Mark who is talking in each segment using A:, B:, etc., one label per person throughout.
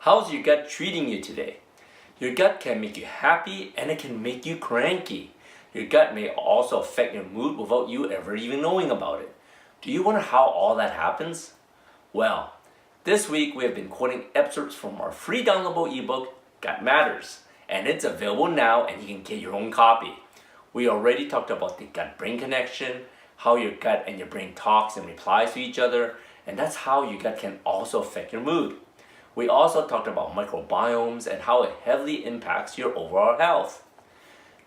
A: How's your gut treating you today? Your gut can make you happy and it can make you cranky. Your gut may also affect your mood without you ever even knowing about it. Do you wonder how all that happens? Well, this week we have been quoting excerpts from our free downloadable ebook, Gut Matters, and it's available now and you can get your own copy. We already talked about the gut-brain connection, how your gut and your brain talks and replies to each other, and that's how your gut can also affect your mood. We also talked about microbiomes and how it heavily impacts your overall health.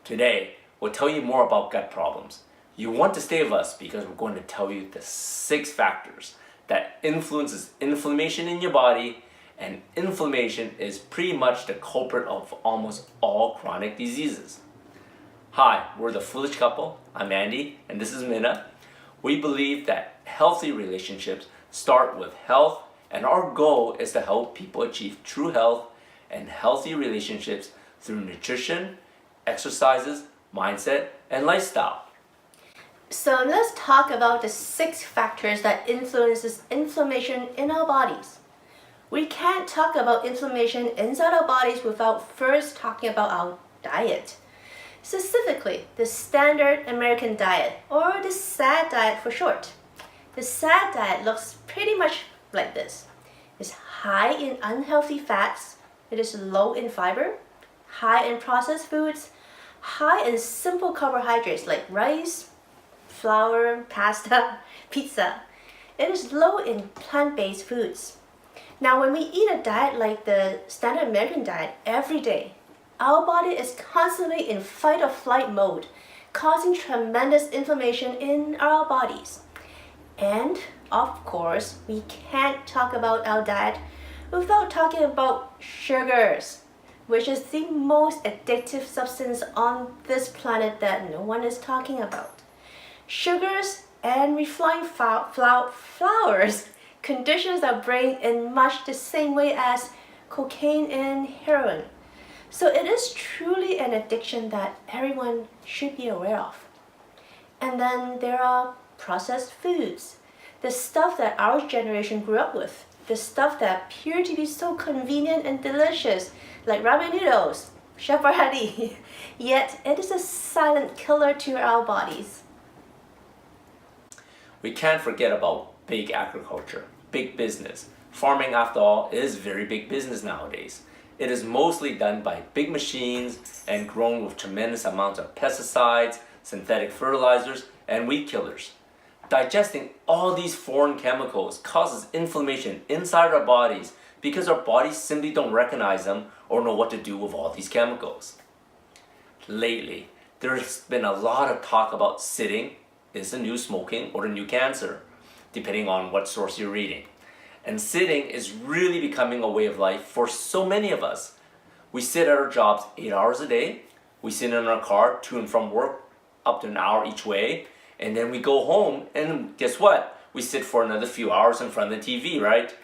A: Today, we'll tell you more about gut problems. You want to stay with us because we're going to tell you the 6 factors that influences inflammation in your body, and inflammation is pretty much the culprit of almost all chronic diseases. Hi, we're the Foolish Couple. I'm Andy, and this is Minna. We believe that healthy relationships start with health, and our goal is to help people achieve true health and healthy relationships through nutrition, exercises, mindset, and lifestyle.
B: So let's talk about the 6 factors that influences inflammation in our bodies. We can't talk about inflammation inside our bodies without first talking about our diet. Specifically, the standard American diet, or the SAD diet for short. The SAD diet looks pretty much like this. It's high in unhealthy fats, it is low in fiber, high in processed foods, high in simple carbohydrates like rice, flour, pasta, pizza. It is low in plant-based foods. Now, when we eat a diet like the standard American diet every day, our body is constantly in fight or flight mode, causing tremendous inflammation in our bodies. And of course, we can't talk about our diet without talking about sugars, which is the most addictive substance on this planet that no one is talking about. Sugars and refined flours conditions our brain in much the same way as cocaine and heroin. So it is truly an addiction that everyone should be aware of. And then there are processed foods, the stuff that our generation grew up with, the stuff that appear to be so convenient and delicious, like ramen noodles, chef Boyardee, yet it is a silent killer to our bodies.
A: We can't forget about big agriculture, big business. Farming, after all, is very big business nowadays. It is mostly done by big machines and grown with tremendous amounts of pesticides, synthetic fertilizers, and weed killers. Digesting all these foreign chemicals causes inflammation inside our bodies because our bodies simply don't recognize them or know what to do with all these chemicals. Lately, there's been a lot of talk about sitting is the new smoking or the new cancer, depending on what source you're reading. And sitting is really becoming a way of life for so many of us. We sit at our jobs 8 hours a day. We sit in our car to and from work up to an hour each way. And then we go home and guess what? We sit for another few hours in front of the TV, right?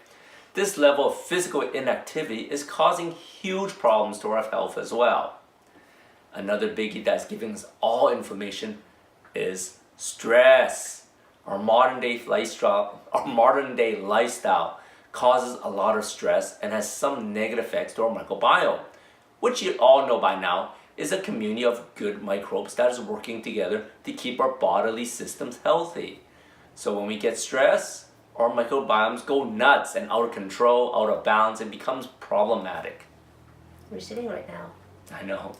A: This level of physical inactivity is causing huge problems to our health as well. Another biggie that's giving us all inflammation is stress. Our modern day lifestyle causes a lot of stress and has some negative effects to our microbiome, which you all know by now is a community of good microbes that is working together to keep our bodily systems healthy. So when we get stressed, our microbiomes go nuts and out of control, out of balance, and becomes problematic.
B: We're sitting right now.
A: I know.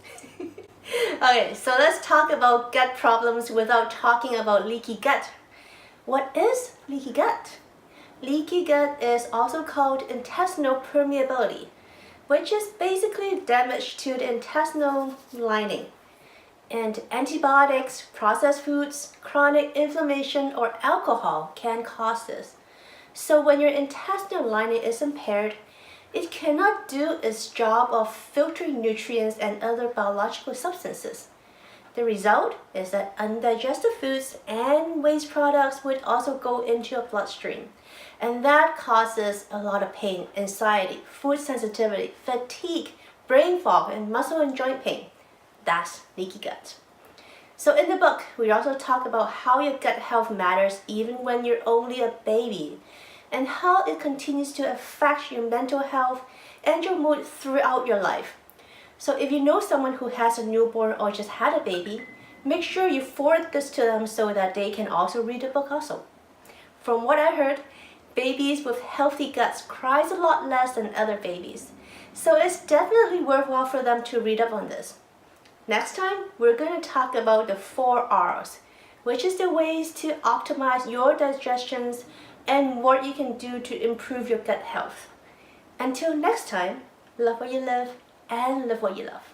B: Okay, so let's talk about gut problems without talking about leaky gut. What is leaky gut? Leaky gut is also called intestinal permeability, which is basically damage to the intestinal lining. And antibiotics, processed foods, chronic inflammation, or alcohol can cause this. So when your intestinal lining is impaired, it cannot do its job of filtering nutrients and other biological substances. The result is that undigested foods and waste products would also go into your bloodstream. And that causes a lot of pain, anxiety, food sensitivity, fatigue, brain fog, and muscle and joint pain. That's leaky gut. So in the book, we also talk about how your gut health matters even when you're only a baby, and how it continues to affect your mental health, and your mood throughout your life. So if you know someone who has a newborn or just had a baby, make sure you forward this to them so that they can also read the book also. From what I heard, babies with healthy guts cries a lot less than other babies. So it's definitely worthwhile for them to read up on this. Next time, we're going to talk about the 4 R's, which is the ways to optimize your digestions and what you can do to improve your gut health. Until next time, love what you live and live what you love.